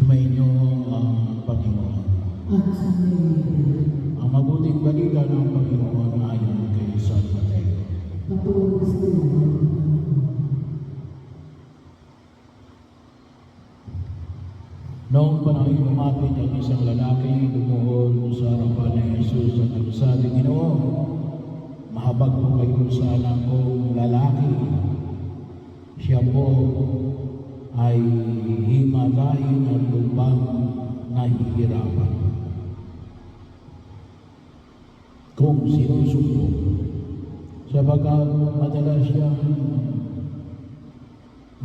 Sumainyo ang Panginoon. Ang mabuting balita ng Panginoon ayon kay San Mateo. Noong panahon lumapit ang isang lalaki lumuhod sa harapan ni Jesus at nagsabi, Ginoon, mahabag po kayo sa anak kong lalaki. Siya po ay himatayin at lubang nahihirapan. Kung sinusumbong, sapagkat madalas siyang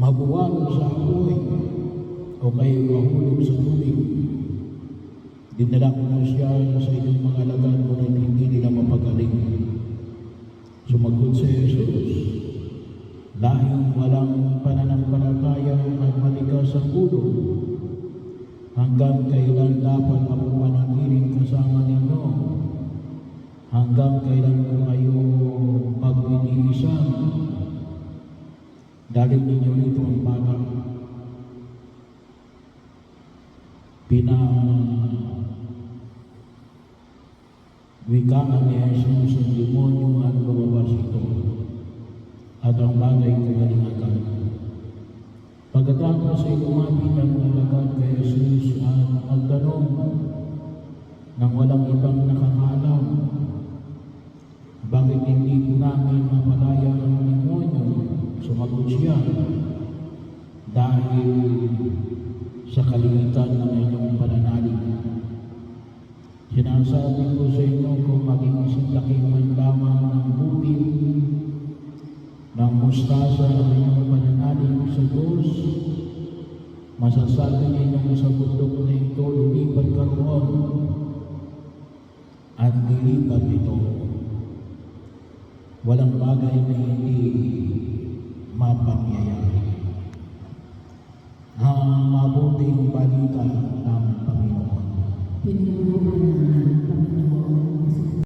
mabuwalo sa apoy o kayo mahulog sa tubig. Dinala ko na siya sa inyong mga alagad ngunit hindi nila mapagaling. Sumagot si Jesus, dahil walang pananampalataya at matigas ang ulo, hanggang kailan dapat ako manatiling kasama ninyo? Hanggang kailan ko kayo pagbitiisan? Dahil ninyo rito ang bata. Wikaan ni Jesus ang demonyo at lumabas ito, at ang bagay kumaling agad. Pagkatapos ay lumapit ang alagad kay Jesus at magtanong nang walang ibang nakakaalam, bakit hindi po namin mapalaya ang demonyo? Sumagot siya, dahil sa kalimitan ng inyong pananalig. Sinasabi ko sa inyo kung maging sinlaki man lamang ng butil ng mustasa ng inyong pananalig sa Diyos, masasabi ninyo sa bundok na ito, lumipat ka roon at lilipat ito. Walang bagay na hindi